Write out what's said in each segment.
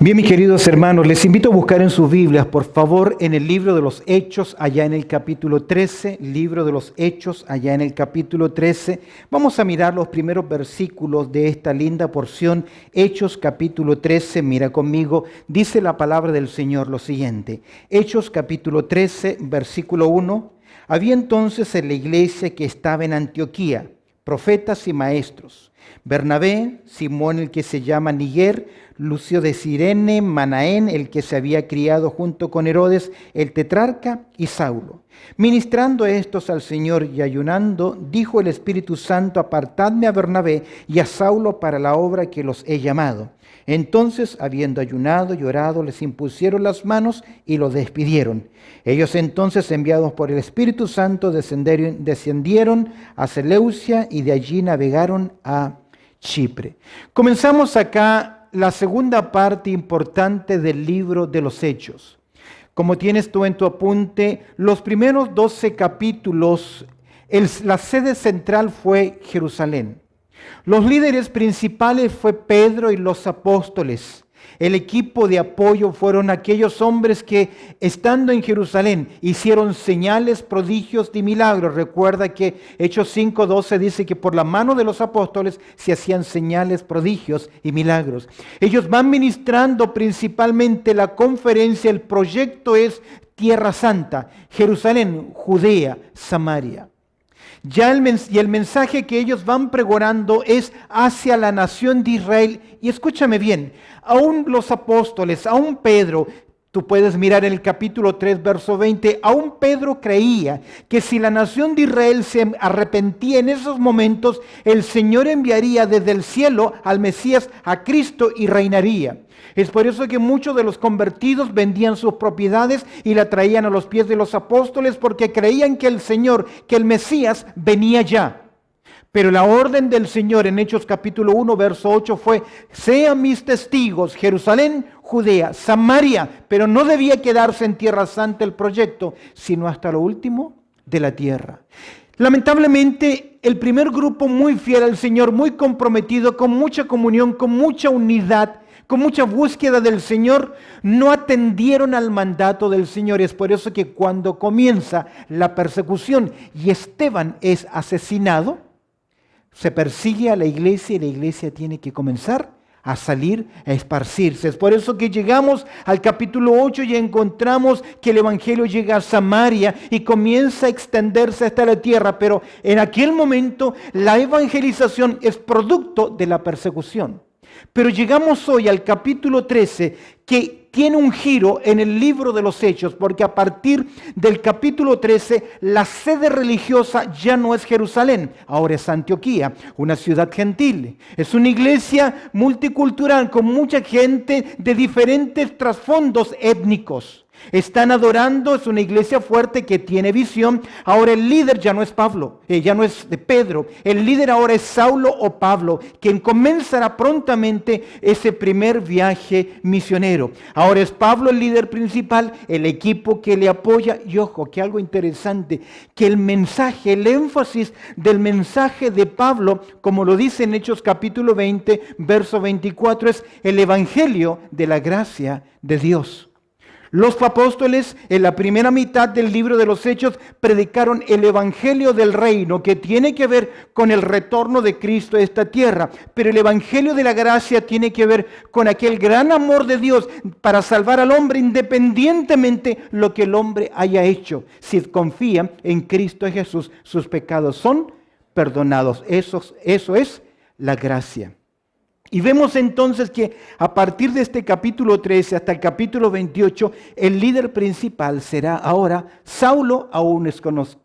Bien, mis queridos hermanos, les invito a buscar en sus Biblias, por favor, en el libro de los Hechos, allá en el capítulo 13, libro de los Hechos, allá en el capítulo 13. Vamos a mirar los primeros versículos de esta linda porción, Hechos capítulo 13, mira conmigo, dice la palabra del Señor lo siguiente. Hechos capítulo 13, versículo 1. Había entonces en la iglesia que estaba en Antioquía profetas y maestros: Bernabé, Simón el que se llama Niger, Lucio de Cirene, Manaén, el que se había criado junto con Herodes, el tetrarca, y Saulo. Ministrando estos al Señor y ayunando, dijo el Espíritu Santo: apartadme a Bernabé y a Saulo para la obra que los he llamado. Entonces, habiendo ayunado y orado, les impusieron las manos y los despidieron. Ellos entonces, enviados por el Espíritu Santo, descendieron a Seleucia y de allí navegaron a Chipre. Comenzamos acá la segunda parte importante del libro de los Hechos. Como tienes tú en tu apunte, los primeros 12 capítulos, la sede central fue Jerusalén. Los líderes principales fue Pedro y los apóstoles. El equipo de apoyo fueron aquellos hombres que, estando en Jerusalén, hicieron señales, prodigios y milagros. Recuerda que Hechos 5:12 dice que por la mano de los apóstoles se hacían señales, prodigios y milagros. Ellos van ministrando principalmente la conferencia. El proyecto es Tierra Santa, Jerusalén, Judea, Samaria. El mensaje que ellos van pregonando es hacia la nación de Israel. Y escúchame bien, aún los apóstoles, aún Pedro, tú puedes mirar en el capítulo 3, verso 20, aún Pedro creía que si la nación de Israel se arrepentía en esos momentos, el Señor enviaría desde el cielo al Mesías, a Cristo, y reinaría. Es por eso que muchos de los convertidos vendían sus propiedades y la traían a los pies de los apóstoles, porque creían que el Señor, que el Mesías venía ya. Pero la orden del Señor en Hechos capítulo 1, verso 8 fue: sean mis testigos, Jerusalén, Judea, Samaria. Pero no debía quedarse en Tierra Santa el proyecto, sino hasta lo último de la tierra. Lamentablemente, el primer grupo, muy fiel al Señor, muy comprometido, con mucha comunión, con mucha unidad, con mucha búsqueda del Señor, no atendieron al mandato del Señor. Es por eso que cuando comienza la persecución y Esteban es asesinado, se persigue a la iglesia y la iglesia tiene que comenzar a salir, a esparcirse. Es por eso que llegamos al capítulo 8 y encontramos que el evangelio llega a Samaria y comienza a extenderse hasta la tierra. Pero en aquel momento la evangelización es producto de la persecución. Pero llegamos hoy al capítulo 13, que tiene un giro en el libro de los Hechos, porque a partir del capítulo 13, la sede religiosa ya no es Jerusalén, ahora es Antioquía, una ciudad gentil. Es una iglesia multicultural con mucha gente de diferentes trasfondos étnicos. Están adorando, es una iglesia fuerte que tiene visión. Ahora el líder ya no es Pablo, ya no es de Pedro. El líder ahora es Saulo o Pablo, quien comenzará prontamente ese primer viaje misionero. Ahora es Pablo el líder principal, el equipo que le apoya. Y ojo, que algo interesante, que el mensaje, el énfasis del mensaje de Pablo, como lo dice en Hechos capítulo 20, verso 24, es el evangelio de la gracia de Dios. Los apóstoles en la primera mitad del libro de los Hechos predicaron el evangelio del reino, que tiene que ver con el retorno de Cristo a esta tierra. Pero el evangelio de la gracia tiene que ver con aquel gran amor de Dios para salvar al hombre independientemente lo que el hombre haya hecho. Si confía en Cristo Jesús, sus pecados son perdonados. Eso es la gracia. Y vemos entonces que a partir de este capítulo 13 hasta el capítulo 28, el líder principal será ahora Saulo,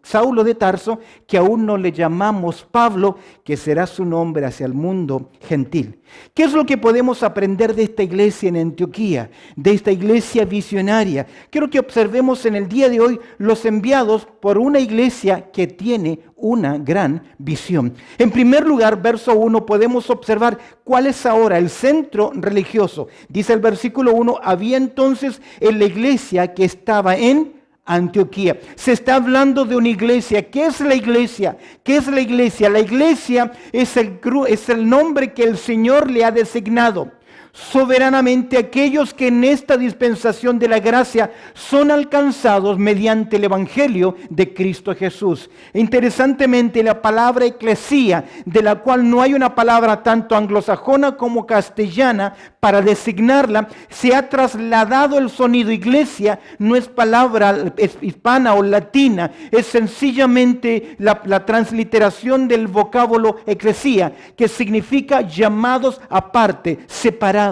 Saulo de Tarso, que aún no le llamamos Pablo, que será su nombre hacia el mundo gentil. ¿Qué es lo que podemos aprender de esta iglesia en Antioquía, de esta iglesia visionaria? Quiero que observemos en el día de hoy los enviados por una iglesia que tiene una gran visión. En primer lugar, verso 1, podemos observar cuál es ahora el centro religioso. Dice el versículo 1, había entonces en la iglesia que estaba en Antioquía. Se está hablando de una iglesia. ¿Qué es la iglesia? ¿Qué es la iglesia? La iglesia es el nombre que el Señor le ha designado. soberanamente aquellos que en esta dispensación de la gracia son alcanzados mediante el Evangelio de Cristo Jesús. Interesantemente, la palabra eclesía, de la cual no hay una palabra tanto anglosajona como castellana para designarla, se ha trasladado el sonido iglesia, no es palabra hispana o latina, es sencillamente la transliteración del vocábulo eclesía, que significa llamados aparte, separados.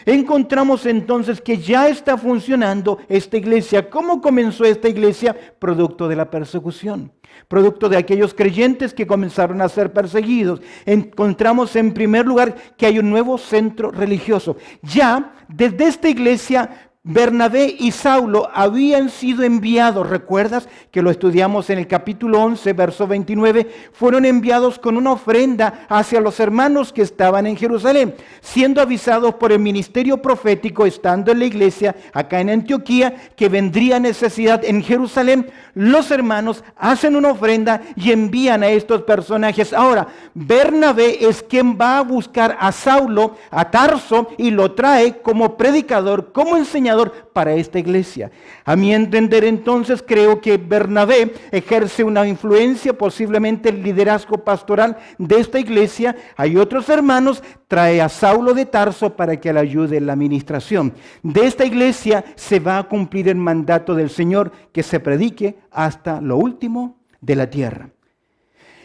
Encontramos entonces que ya está funcionando esta iglesia. ¿Cómo comenzó esta iglesia? Producto de la persecución, producto de aquellos creyentes que comenzaron a ser perseguidos. Encontramos en primer lugar que hay un nuevo centro religioso. Ya desde esta iglesia, Bernabé y Saulo habían sido enviados, ¿recuerdas que lo estudiamos en el capítulo 11, verso 29? Fueron enviados con una ofrenda hacia los hermanos que estaban en Jerusalén, siendo avisados por el ministerio profético, estando en la iglesia acá en Antioquía, que vendría necesidad en Jerusalén. Los hermanos hacen una ofrenda y envían a estos personajes. Ahora, Bernabé es quien va a buscar a Saulo, a Tarso, y lo trae como predicador, como enseñador para esta iglesia. A mi entender, entonces, creo que Bernabé ejerce una influencia, posiblemente el liderazgo pastoral de esta iglesia. Hay otros hermanos, trae a Saulo de Tarso para que le ayude en la administración. De esta iglesia se va a cumplir el mandato del Señor, que se predique hasta lo último de la tierra.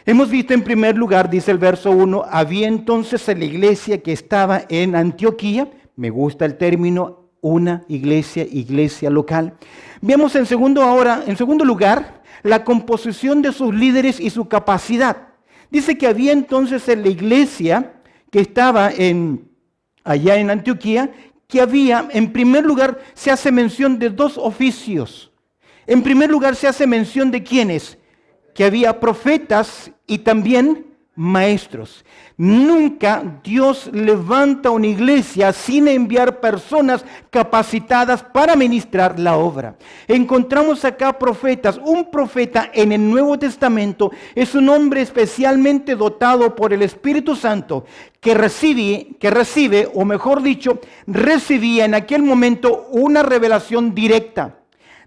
Hemos visto en primer lugar, dice el verso 1, había entonces en la iglesia que estaba en Antioquía, me gusta el término, una iglesia local. Veamos en segundo lugar, la composición de sus líderes y su capacidad. Dice que había entonces en la iglesia que estaba allá en Antioquía, que había, en primer lugar, se hace mención de dos oficios. En primer lugar, se hace mención de quiénes, que había profetas y también maestros. Nunca Dios levanta una iglesia sin enviar personas capacitadas para ministrar la obra. Encontramos acá profetas. Un profeta en el Nuevo Testamento es un hombre especialmente dotado por el Espíritu Santo que recibe, o mejor dicho, recibía en aquel momento una revelación directa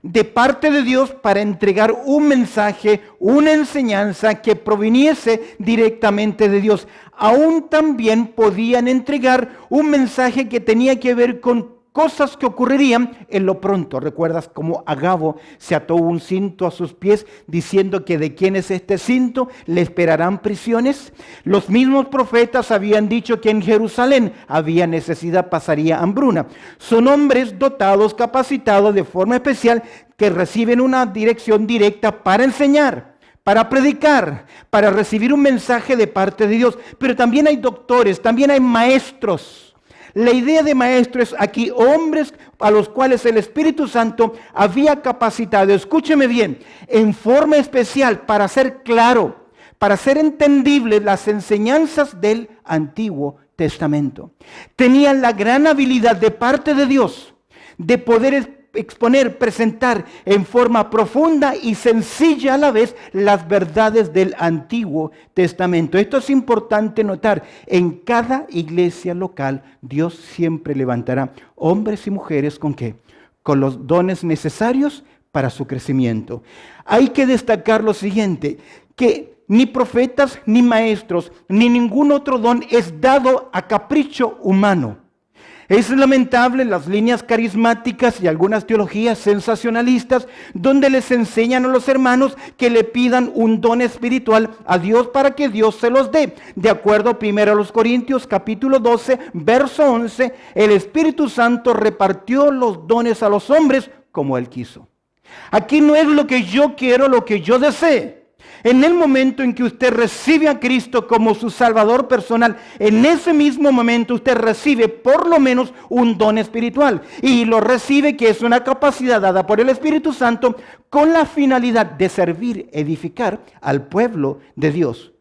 de parte de Dios para entregar un mensaje, una enseñanza que proviniese directamente de Dios. Aún también podían entregar un mensaje que tenía que ver con cosas que ocurrirían en lo pronto. ¿Recuerdas cómo Agabo se ató un cinto a sus pies diciendo que de quién es este cinto? ¿Le esperarán prisiones? Los mismos profetas habían dicho que en Jerusalén había necesidad, pasaría hambruna. Son hombres dotados, capacitados de forma especial que reciben una dirección directa para enseñar, para predicar, para recibir un mensaje de parte de Dios. Pero también hay doctores, también hay maestros. La idea de maestro es aquí hombres a los cuales el Espíritu Santo había capacitado, escúcheme bien, en forma especial para hacer claro, para hacer entendibles las enseñanzas del Antiguo Testamento. Tenían la gran habilidad de parte de Dios de poder exponer, presentar en forma profunda y sencilla a la vez las verdades del Antiguo Testamento. Esto es importante notar. En cada iglesia local, Dios siempre levantará hombres y mujeres ¿con qué? Con los dones necesarios para su crecimiento. Hay que destacar lo siguiente, que ni profetas, ni maestros, ni ningún otro don es dado a capricho humano. Es lamentable las líneas carismáticas y algunas teologías sensacionalistas donde les enseñan a los hermanos que le pidan un don espiritual a Dios para que Dios se los dé. De acuerdo primero a los Corintios capítulo 12, verso 11, el Espíritu Santo repartió los dones a los hombres como Él quiso. Aquí no es lo que yo quiero, lo que yo desee. En el momento en que usted recibe a Cristo como su Salvador personal, en ese mismo momento usted recibe por lo menos un don espiritual. Y lo recibe, que es una capacidad dada por el Espíritu Santo con la finalidad de servir, edificar al pueblo de Dios.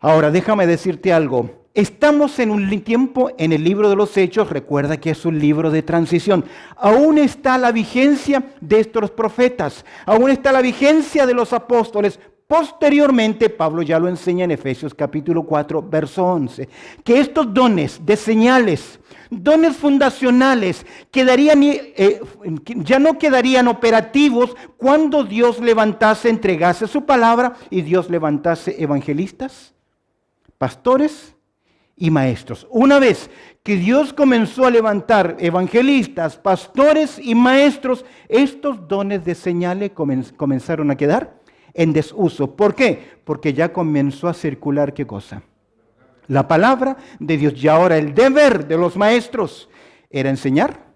Ahora, déjame decirte algo. Estamos en un tiempo en el libro de los Hechos, recuerda que es un libro de transición. Aún está la vigencia de estos profetas, aún está la vigencia de los apóstoles. Posteriormente, Pablo ya lo enseña en Efesios capítulo 4, verso 11, que estos dones de señales, dones fundacionales, ya no quedarían operativos cuando Dios levantase, entregase su palabra y Dios levantase evangelistas, pastores y maestros. Una vez que Dios comenzó a levantar evangelistas, pastores y maestros, estos dones de señales comenzaron a quedar en desuso. ¿Por qué? Porque ya comenzó a circular, ¿qué cosa? La palabra de Dios. Y ahora el deber de los maestros era enseñar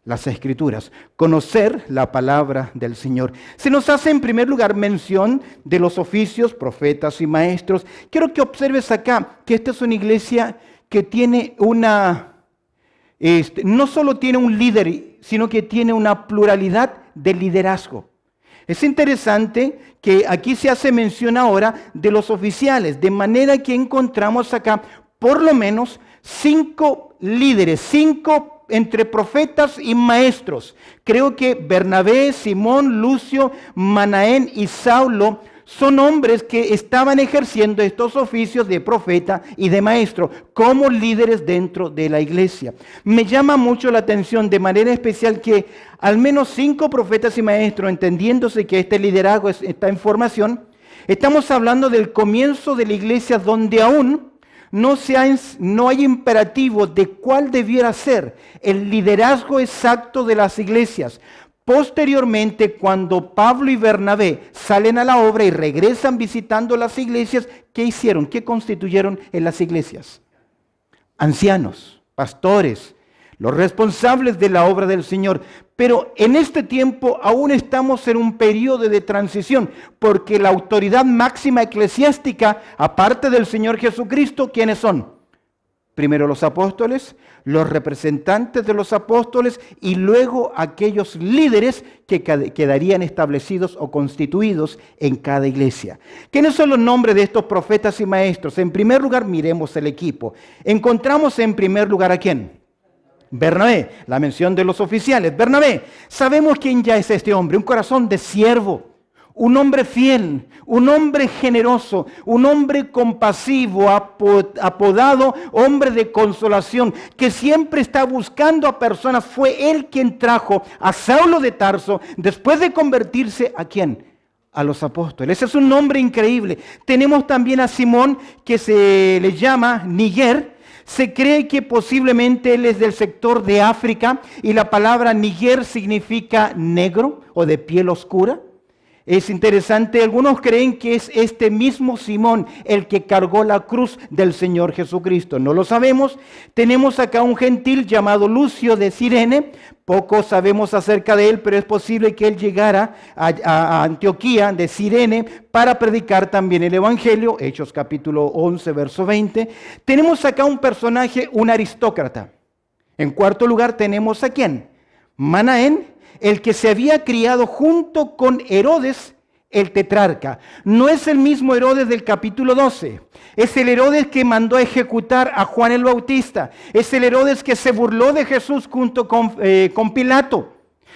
las Escrituras, conocer la palabra del Señor. Se nos hace en primer lugar mención de los oficios, profetas y maestros. Quiero que observes acá que esta es una iglesia que tiene no solo tiene un líder, sino que tiene una pluralidad de liderazgo. Es interesante que aquí se hace mención ahora de los oficiales, de manera que encontramos acá por lo menos 5 líderes, 5 entre profetas y maestros. Creo que Bernabé, Simón, Lucio, Manaén y Saulo son hombres que estaban ejerciendo estos oficios de profeta y de maestro como líderes dentro de la iglesia. Me llama mucho la atención de manera especial que al menos 5 profetas y maestros, entendiéndose que este liderazgo está en formación, estamos hablando del comienzo de la iglesia donde aún no hay imperativo de cuál debiera ser el liderazgo exacto de las iglesias. Posteriormente, cuando Pablo y Bernabé salen a la obra y regresan visitando las iglesias, ¿qué hicieron? ¿Qué constituyeron en las iglesias? Ancianos, pastores, los responsables de la obra del Señor. Pero en este tiempo aún estamos en un periodo de transición, porque la autoridad máxima eclesiástica, aparte del Señor Jesucristo, ¿quiénes son? Primero los apóstoles, los representantes de los apóstoles y luego aquellos líderes que quedarían establecidos o constituidos en cada iglesia. ¿Quiénes son los nombres de estos profetas y maestros? En primer lugar, miremos el equipo. Encontramos en primer lugar ¿a quién? Bernabé, la mención de los oficiales. Bernabé, sabemos quién ya es este hombre, un corazón de siervo. Un hombre fiel, un hombre generoso, un hombre compasivo, apodado hombre de consolación, que siempre está buscando a personas. Fue él quien trajo a Saulo de Tarso después de convertirse ¿a quién? A los apóstoles. Ese es un nombre increíble. Tenemos también a Simón, que se le llama Niger. Se cree que posiblemente él es del sector de África y la palabra Niger significa negro o de piel oscura. Es interesante, algunos creen que es este mismo Simón el que cargó la cruz del Señor Jesucristo. No lo sabemos. Tenemos acá un gentil llamado Lucio de Cirene. Poco sabemos acerca de él, pero es posible que él llegara a Antioquía de Cirene para predicar también el Evangelio. Hechos capítulo 11, verso 20. Tenemos acá un personaje, un aristócrata. En cuarto lugar tenemos ¿a quién? Manaén, el que se había criado junto con Herodes, el tetrarca. No es el mismo Herodes del capítulo 12. Es el Herodes que mandó a ejecutar a Juan el Bautista. Es el Herodes que se burló de Jesús junto con Pilato.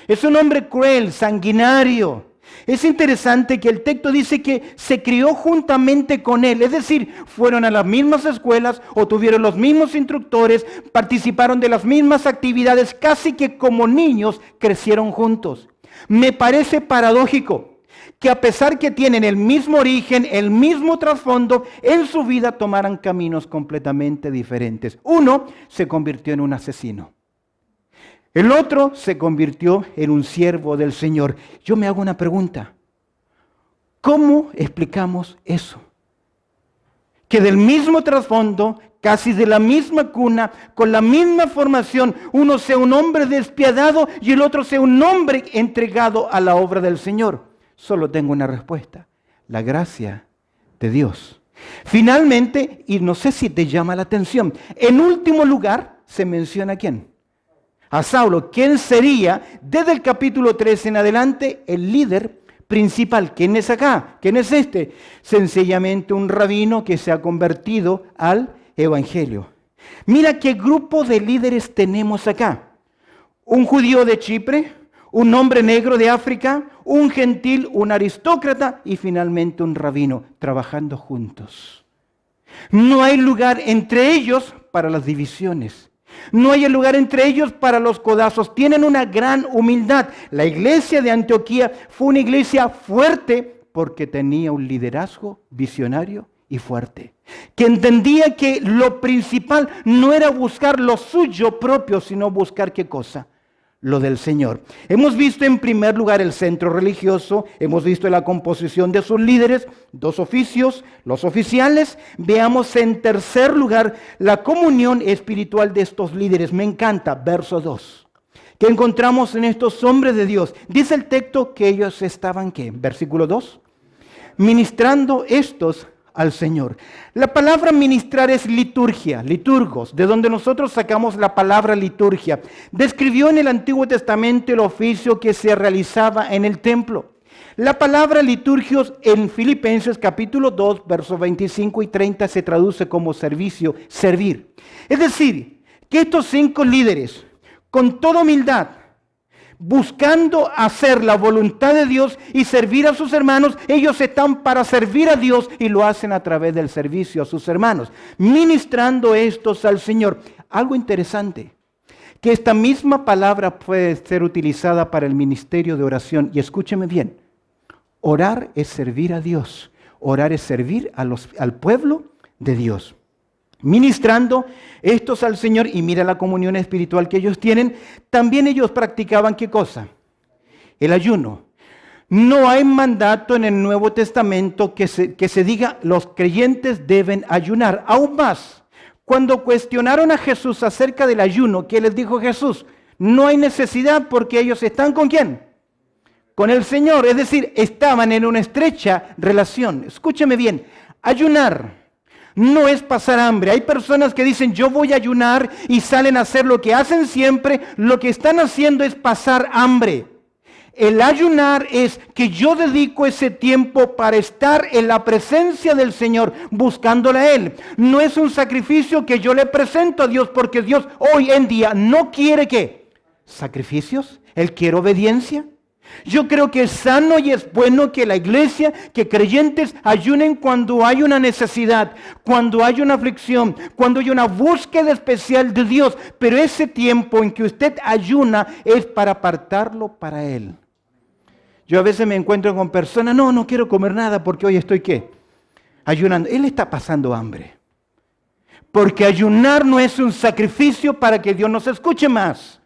Es un hombre cruel, sanguinario. Es interesante que el texto dice que se crió juntamente con él, es decir, fueron a las mismas escuelas o tuvieron los mismos instructores, participaron de las mismas actividades, casi que como niños crecieron juntos. Me parece paradójico que a pesar que tienen el mismo origen, el mismo trasfondo, en su vida tomaran caminos completamente diferentes. Uno se convirtió en un asesino. El otro se convirtió en un siervo del Señor. Yo me hago una pregunta. ¿Cómo explicamos eso? Que del mismo trasfondo, casi de la misma cuna, con la misma formación, uno sea un hombre despiadado y el otro sea un hombre entregado a la obra del Señor. Solo tengo una respuesta. La gracia de Dios. Finalmente, y no sé si te llama la atención, en último lugar se menciona ¿a quién? A Saulo, ¿quién sería desde el capítulo 13 en adelante el líder principal? ¿Quién es acá? ¿Quién es este? Sencillamente un rabino que se ha convertido al evangelio. Mira qué grupo de líderes tenemos acá. Un judío de Chipre, un hombre negro de África, un gentil, un aristócrata y finalmente un rabino trabajando juntos. No hay lugar entre ellos para las divisiones. No hay lugar entre ellos para los codazos. Tienen una gran humildad. La iglesia de Antioquía fue una iglesia fuerte porque tenía un liderazgo visionario y fuerte, que entendía que lo principal no era buscar lo suyo propio, sino buscar ¿qué cosa? Lo del Señor. Hemos visto en primer lugar el centro religioso, hemos visto la composición de sus líderes, 2 oficios, los oficiales. Veamos en tercer lugar la comunión espiritual de estos líderes. Me encanta, verso 2. ¿Qué encontramos en estos hombres de Dios? Dice el texto que ellos estaban, ¿qué? Versículo 2. Ministrando estos al Señor. La palabra ministrar es liturgia, liturgos, de donde nosotros sacamos la palabra liturgia. Describió en el Antiguo Testamento el oficio que se realizaba en el templo. La palabra liturgios en Filipenses capítulo 2, versos 25 y 30 se traduce como servicio, servir. Es decir, que estos 5 líderes, con toda humildad, buscando hacer la voluntad de Dios y servir a sus hermanos, ellos están para servir a Dios y lo hacen a través del servicio a sus hermanos, ministrando estos al Señor. Algo interesante, que esta misma palabra puede ser utilizada para el ministerio de oración. Y escúcheme bien, orar es servir a Dios, orar es servir al pueblo de Dios. Ministrando estos al Señor, y mira la comunión espiritual que ellos tienen, también ellos practicaban ¿qué cosa? El ayuno. No hay mandato en el Nuevo Testamento que se diga los creyentes deben ayunar. Aún más, cuando cuestionaron a Jesús acerca del ayuno, ¿qué les dijo Jesús? No hay necesidad porque ellos están ¿con quién? Con el Señor, es decir, estaban en una estrecha relación. Escúcheme bien, ayunar no es pasar hambre. Hay personas que dicen yo voy a ayunar y salen a hacer lo que hacen siempre. Lo que están haciendo es pasar hambre. El ayunar es que yo dedico ese tiempo para estar en la presencia del Señor, buscándole a Él. No es un sacrificio que yo le presento a Dios, porque Dios hoy en día no quiere ¿qué? Sacrificios. Él quiere obediencia. Yo creo que es sano y es bueno que la iglesia, que creyentes ayunen cuando hay una necesidad, cuando hay una aflicción, cuando hay una búsqueda especial de Dios. Pero ese tiempo en que usted ayuna es para apartarlo para Él. Yo a veces me encuentro con personas, no quiero comer nada porque hoy estoy ¿qué? Ayunando. Él está pasando hambre. Porque ayunar no es un sacrificio para que Dios nos escuche más,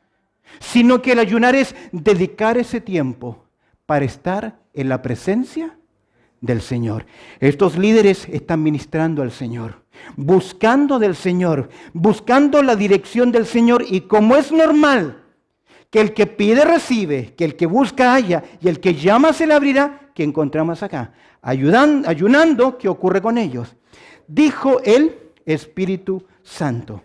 sino que el ayunar es dedicar ese tiempo para estar en la presencia del Señor. Estos líderes están ministrando al Señor, buscando del Señor, buscando la dirección del Señor, y como es normal que el que pide recibe, que el que busca halla y el que llama se le abrirá, que encontramos acá, ayunando, ¿qué ocurre con ellos? Dijo el Espíritu Santo.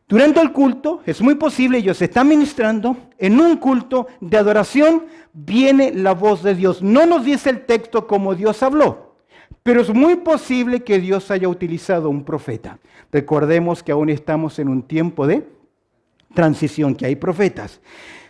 Durante el culto, es muy posible, ellos están ministrando, en un culto de adoración viene la voz de Dios. No nos dice el texto cómo Dios habló, pero es muy posible que Dios haya utilizado un profeta. Recordemos que aún estamos en un tiempo de transición, que hay profetas.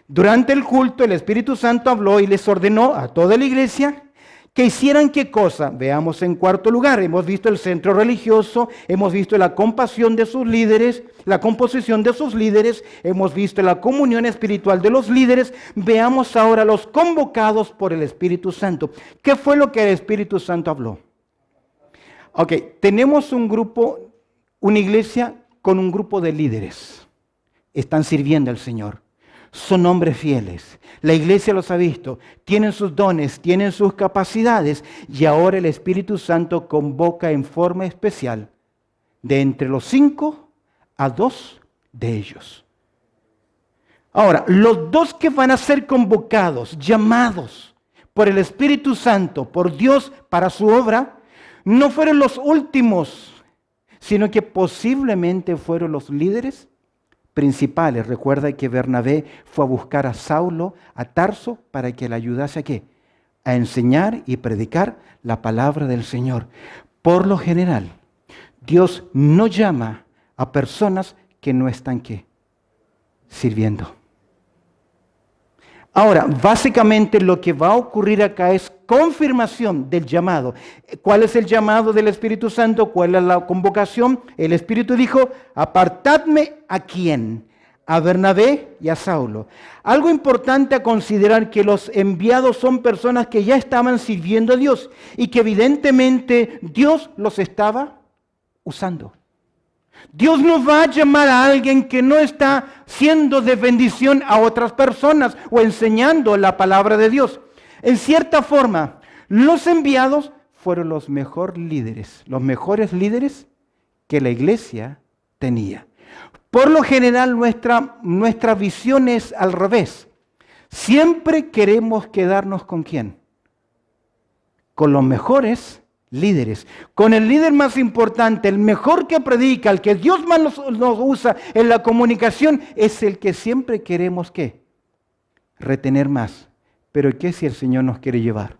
Durante el culto, el Espíritu Santo habló y les ordenó a toda la iglesia que hicieran ¿qué cosa? Veamos en cuarto lugar, hemos visto el centro religioso, hemos visto la compasión de sus líderes, la composición de sus líderes, hemos visto la comunión espiritual de los líderes. Veamos ahora los convocados por el Espíritu Santo. ¿Qué fue lo que el Espíritu Santo habló? Ok, tenemos un grupo, una iglesia con un grupo de líderes. Están sirviendo al Señor. Son hombres fieles. La iglesia los ha visto. Tienen sus dones, tienen sus capacidades. Y ahora el Espíritu Santo convoca en forma especial de entre los 5 a 2 de ellos. Ahora, los 2 que van a ser convocados, llamados por el Espíritu Santo, por Dios para su obra, no fueron los últimos, sino que posiblemente fueron los líderes principales. Recuerda que Bernabé fue a buscar a Saulo a Tarso para que le ayudase ¿a qué? A enseñar y predicar la palabra del Señor. Por lo general, Dios no llama a personas que no están ¿qué? Sirviendo. Ahora, básicamente lo que va a ocurrir acá es confirmación del llamado. ¿Cuál es el llamado del Espíritu Santo? ¿Cuál es la convocación? El Espíritu dijo, apartadme ¿a quién? A Bernabé y a Saulo. Algo importante a considerar, que los enviados son personas que ya estaban sirviendo a Dios y que evidentemente Dios los estaba usando. Dios no va a llamar a alguien que no está siendo de bendición a otras personas o enseñando la palabra de Dios. En cierta forma, los enviados fueron los mejores líderes que la iglesia tenía. Por lo general, nuestra visión es al revés. Siempre queremos quedarnos ¿con quién? Con los mejores líderes, con el líder más importante, el mejor que predica, el que Dios más nos usa en la comunicación, es el que siempre queremos ¿qué? Retener más. Pero ¿qué si el Señor nos quiere llevar?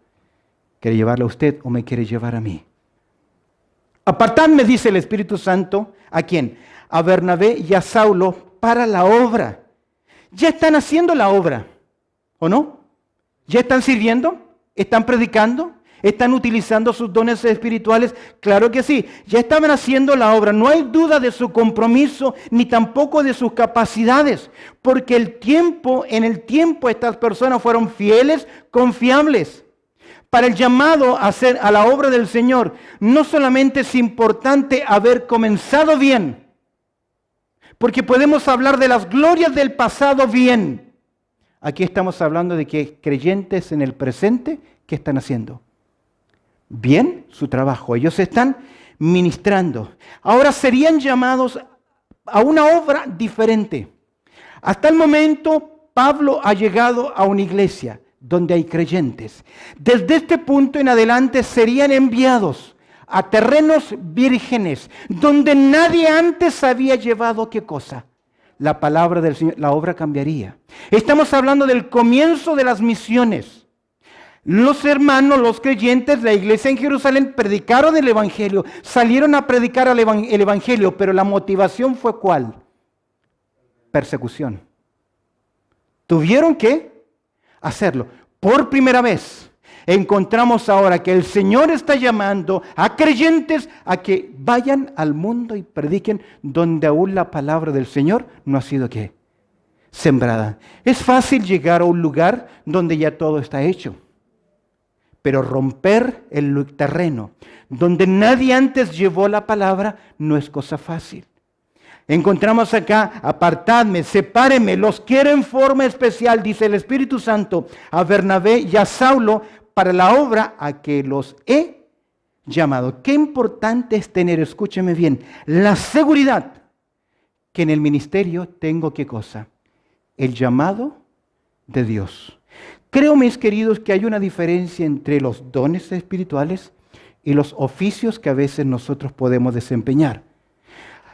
¿Quiere llevarle a usted o me quiere llevar a mí? Apartadme, dice el Espíritu Santo, ¿a quién? A Bernabé y a Saulo para la obra. Ya están haciendo la obra, ¿o no? ¿Ya están sirviendo? ¿Están predicando? ¿Están utilizando sus dones espirituales? Claro que sí, ya estaban haciendo la obra. No hay duda de su compromiso, ni tampoco de sus capacidades, porque en el tiempo estas personas fueron fieles, confiables. Para el llamado a la obra del Señor, no solamente es importante haber comenzado bien, porque podemos hablar de las glorias del pasado bien. Aquí estamos hablando de que creyentes en el presente, ¿qué están haciendo? Bien su trabajo, ellos están ministrando. Ahora serían llamados a una obra diferente. Hasta el momento, Pablo ha llegado a una iglesia donde hay creyentes. Desde este punto en adelante serían enviados a terrenos vírgenes, donde nadie antes había llevado ¿qué cosa? La palabra del Señor. La obra cambiaría. Estamos hablando del comienzo de las misiones. Los hermanos, los creyentes, la iglesia en Jerusalén predicaron el Evangelio, salieron a predicar el Evangelio, pero la motivación fue ¿cuál? Persecución. Tuvieron que hacerlo. Por primera vez encontramos ahora que el Señor está llamando a creyentes a que vayan al mundo y prediquen donde aún la palabra del Señor no ha sido ¿qué? Sembrada. Es fácil llegar a un lugar donde ya todo está hecho. Pero romper el terreno donde nadie antes llevó la palabra no es cosa fácil. Encontramos acá, apartadme, sepárenme, los quiero en forma especial, dice el Espíritu Santo, a Bernabé y a Saulo para la obra a que los he llamado. Qué importante es tener, escúcheme bien, la seguridad que en el ministerio tengo ¿qué cosa? El llamado de Dios. Creo, mis queridos, que hay una diferencia entre los dones espirituales y los oficios que a veces nosotros podemos desempeñar.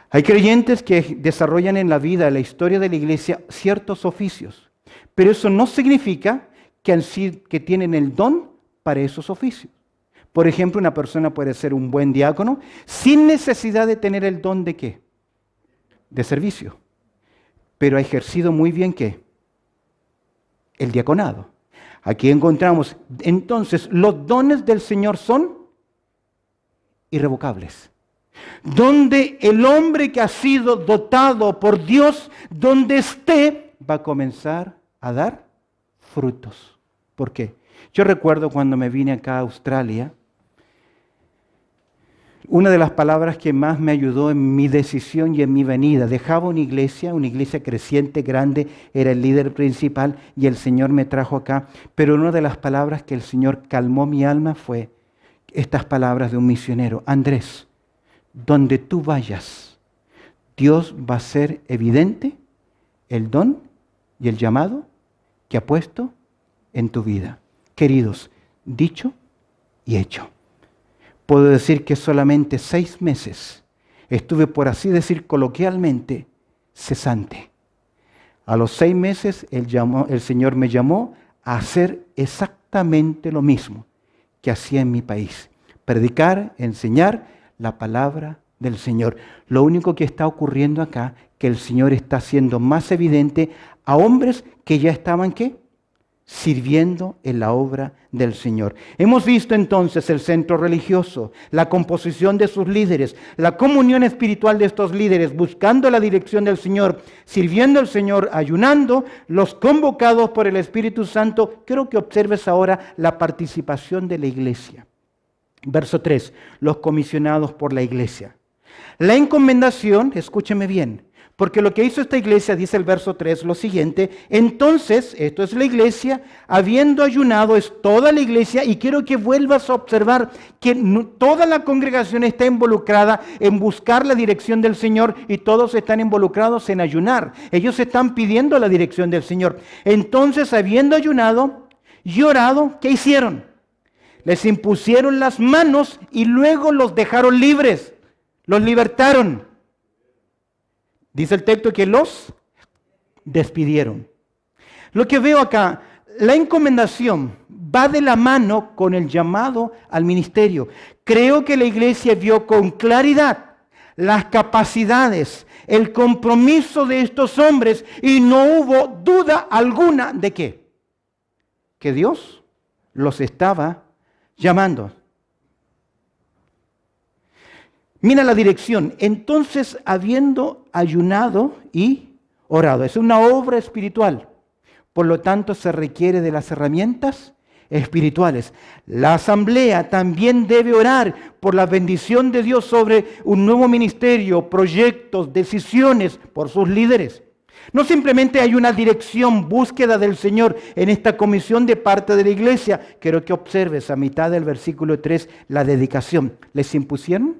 Hay creyentes que desarrollan en la vida, en la historia de la iglesia, ciertos oficios, pero eso no significa que tienen el don para esos oficios. Por ejemplo, una persona puede ser un buen diácono sin necesidad de tener el don ¿de qué? De servicio, pero ha ejercido muy bien ¿qué? El diaconado. Aquí encontramos, entonces, los dones del Señor son irrevocables. Donde el hombre que ha sido dotado por Dios, donde esté, va a comenzar a dar frutos. ¿Por qué? Yo recuerdo cuando me vine acá a Australia, una de las palabras que más me ayudó en mi decisión y en mi venida, dejaba una iglesia creciente, grande, era el líder principal y el Señor me trajo acá, pero una de las palabras que el Señor calmó mi alma fue estas palabras de un misionero: Andrés, donde tú vayas, Dios va a hacer evidente el don y el llamado que ha puesto en tu vida. Queridos, dicho y hecho. Puedo decir que solamente 6 meses estuve, por así decir coloquialmente, cesante. A los 6 meses el Señor me llamó a hacer exactamente lo mismo que hacía en mi país: predicar, enseñar la palabra del Señor. Lo único que está ocurriendo acá, que el Señor está haciendo más evidente a hombres que ya estaban ¿qué? sirviendo en la obra del Señor. Hemos visto entonces el centro religioso, la composición de sus líderes, la comunión espiritual de estos líderes, buscando la dirección del Señor, sirviendo al Señor, ayunando, los convocados por el Espíritu Santo. Quiero que observes ahora la participación de la iglesia. Verso 3, los comisionados por la iglesia. La encomendación, escúcheme bien, porque lo que hizo esta iglesia, dice el verso 3, lo siguiente: entonces, esto es la iglesia, habiendo ayunado, es toda la iglesia, y quiero que vuelvas a observar que toda la congregación está involucrada en buscar la dirección del Señor, y todos están involucrados en ayunar. Ellos están pidiendo la dirección del Señor. Entonces, habiendo ayunado y orado, ¿qué hicieron? Les impusieron las manos y luego los dejaron libres, los libertaron. Dice el texto que los despidieron. Lo que veo acá, la encomendación va de la mano con el llamado al ministerio. Creo que la iglesia vio con claridad las capacidades, el compromiso de estos hombres, y no hubo duda alguna de qué, que Dios los estaba llamando. Mira la dirección. Entonces, habiendo ayunado y orado. Es una obra espiritual. Por lo tanto, se requiere de las herramientas espirituales. La asamblea también debe orar por la bendición de Dios sobre un nuevo ministerio, proyectos, decisiones por sus líderes. No simplemente hay una dirección, búsqueda del Señor en esta comisión de parte de la iglesia. Quiero que observes a mitad del versículo 3 la dedicación. ¿Les impusieron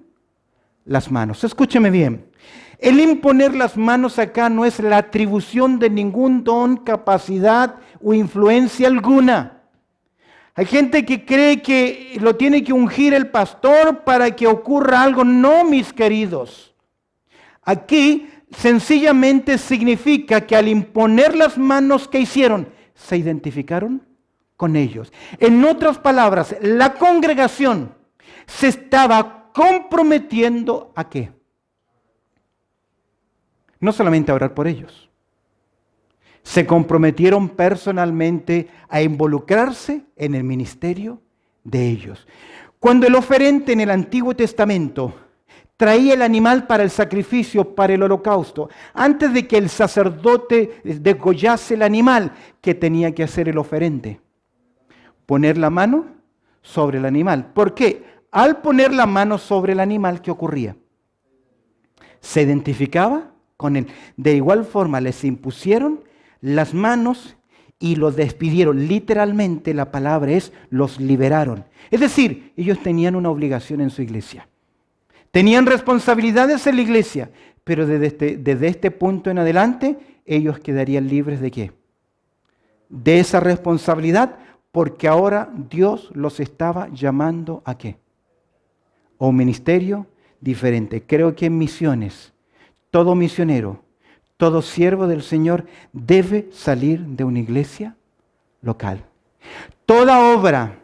las manos? Escúcheme bien. El imponer las manos acá no es la atribución de ningún don, capacidad o influencia alguna. Hay gente que cree que lo tiene que ungir el pastor para que ocurra algo. No, mis queridos. Aquí sencillamente significa que al imponer las manos, ¿qué hicieron? Se identificaron con ellos. En otras palabras, la congregación se estaba comprometiendo ¿a qué? No solamente a orar por ellos. Se comprometieron personalmente a involucrarse en el ministerio de ellos. Cuando el oferente en el Antiguo Testamento traía el animal para el sacrificio, para el holocausto, antes de que el sacerdote degollase el animal, ¿qué tenía que hacer el oferente? Poner la mano sobre el animal. ¿Por qué? Al poner la mano sobre el animal, ¿qué ocurría? Se identificaba con él. De igual forma, les impusieron las manos y los despidieron. Literalmente la palabra es los liberaron. Es decir, ellos tenían una obligación en su iglesia. Tenían responsabilidades en la iglesia, pero desde este punto en adelante, ellos quedarían libres ¿de qué? De esa responsabilidad, porque ahora Dios los estaba llamando ¿a qué? A un ministerio diferente. Creo que en misiones, todo misionero, todo siervo del Señor debe salir de una iglesia local. Toda obra,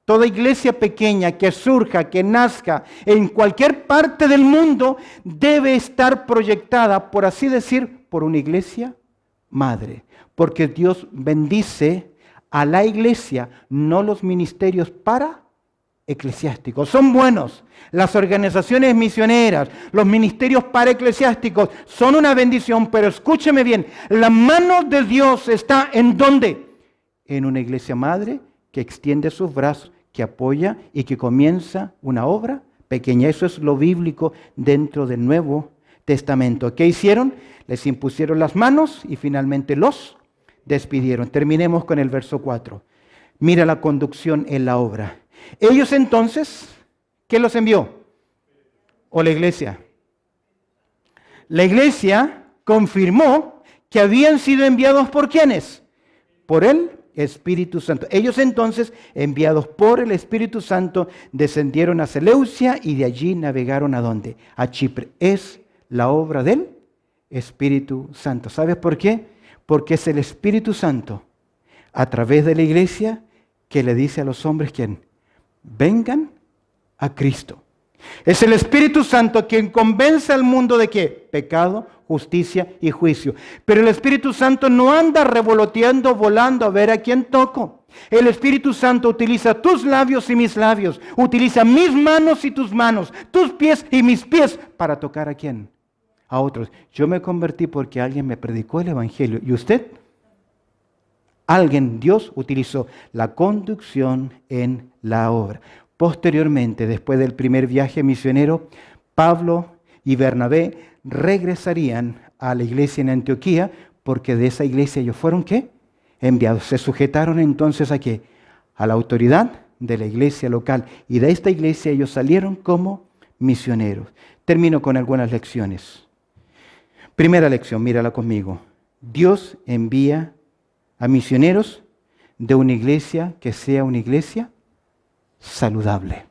toda iglesia pequeña que surja, que nazca en cualquier parte del mundo, debe estar proyectada, por así decir, por una iglesia madre. Porque Dios bendice a la iglesia, no los ministerios eclesiásticos. Son buenos. Las organizaciones misioneras, los ministerios eclesiásticos son una bendición, pero escúcheme bien, la mano de Dios está ¿en dónde? En una iglesia madre que extiende sus brazos, que apoya y que comienza una obra pequeña. Eso es lo bíblico dentro del Nuevo Testamento. ¿Qué hicieron? Les impusieron las manos y finalmente los despidieron. Terminemos con el verso 4. Mira la conducción en la obra. Ellos entonces, ¿quién los envió? ¿O la iglesia? La iglesia confirmó que habían sido enviados ¿por quiénes? Por el Espíritu Santo. Ellos entonces, enviados por el Espíritu Santo, descendieron a Seleucia y de allí navegaron ¿a dónde? A Chipre. Es la obra del Espíritu Santo. ¿Sabes por qué? Porque es el Espíritu Santo, a través de la iglesia, que le dice a los hombres ¿quién? Vengan a Cristo. Es el Espíritu Santo quien convence al mundo de qué? Pecado, justicia y juicio. Pero el Espíritu Santo no anda revoloteando, volando a ver a quién toco. El Espíritu Santo utiliza tus labios y mis labios. Utiliza mis manos y tus manos, tus pies y mis pies para tocar a quién. A otros. Yo me convertí porque alguien me predicó el Evangelio. ¿Y usted? Dios utilizó la conducción en la obra. Posteriormente, después del primer viaje misionero, Pablo y Bernabé regresarían a la iglesia en Antioquía, porque de esa iglesia ellos fueron, ¿qué? Enviados. Se sujetaron entonces ¿a qué? A la autoridad de la iglesia local. Y de esta iglesia ellos salieron como misioneros. Termino con algunas lecciones. Primera lección, mírala conmigo. Dios envía a misioneros de una iglesia que sea una iglesia saludable,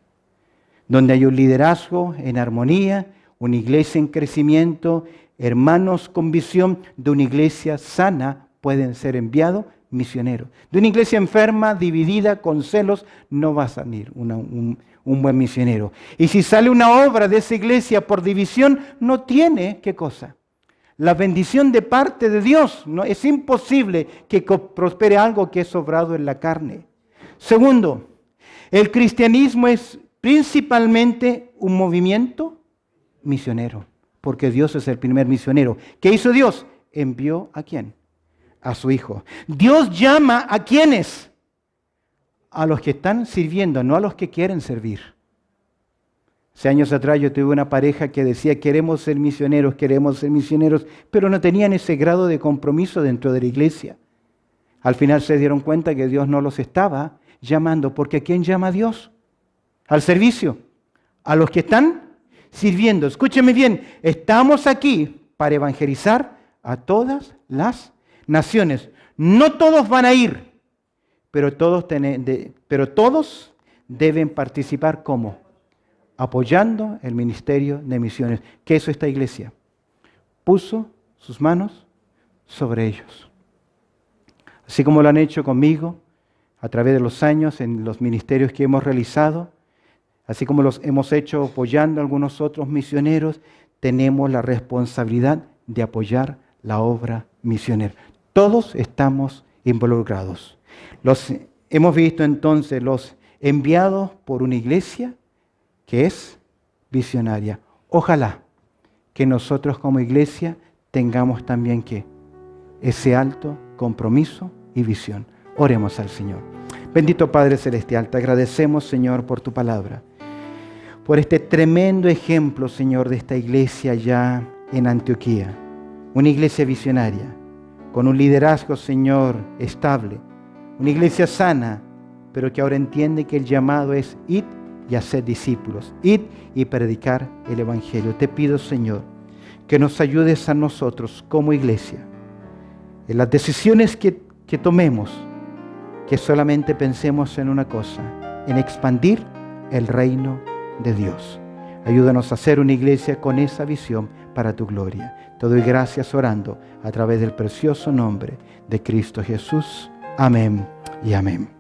donde hay un liderazgo en armonía, una iglesia en crecimiento, hermanos con visión. De una iglesia sana pueden ser enviados misioneros. De una iglesia enferma, dividida, con celos, no va a salir un buen misionero. Y si sale una obra de esa iglesia por división, no tiene, ¿qué cosa? La bendición de parte de Dios. No, es imposible que prospere algo que es obrado en la carne. Segundo, el cristianismo es principalmente un movimiento misionero, porque Dios es el primer misionero. ¿Qué hizo Dios? Envió ¿a quién? A su Hijo. Dios llama ¿a quiénes? A los que están sirviendo, no a los que quieren servir. Hace años atrás yo tuve una pareja que decía queremos ser misioneros, pero no tenían ese grado de compromiso dentro de la iglesia. Al final se dieron cuenta que Dios no los estaba llamando, porque ¿a quién llama a Dios? Al servicio, a los que están sirviendo. Escúcheme bien, estamos aquí para evangelizar a todas las naciones. No todos van a ir, pero todos deben participar. ¿Cómo? Apoyando el ministerio de misiones. ¿Qué hizo esta iglesia? Puso sus manos sobre ellos. Así como lo han hecho conmigo a través de los años en los ministerios que hemos realizado, así como los hemos hecho apoyando a algunos otros misioneros, tenemos la responsabilidad de apoyar la obra misionera. Todos estamos involucrados. Hemos visto entonces los enviados por una iglesia que es visionaria. Ojalá que nosotros como iglesia tengamos también ese alto compromiso y visión. Oremos al Señor. Bendito Padre Celestial, te agradecemos, Señor, por tu palabra, por este tremendo ejemplo, Señor, de esta iglesia ya en Antioquía. Una iglesia visionaria, con un liderazgo, Señor, estable. Una iglesia sana, pero que ahora entiende que el llamado es id y hacer discípulos, id y predicar el Evangelio. Te pido, Señor, que nos ayudes a nosotros como iglesia, en las decisiones que tomemos, que solamente pensemos en una cosa, en expandir el reino de Dios. Ayúdanos a ser una iglesia con esa visión para tu gloria. Te doy gracias orando a través del precioso nombre de Cristo Jesús. Amén y amén.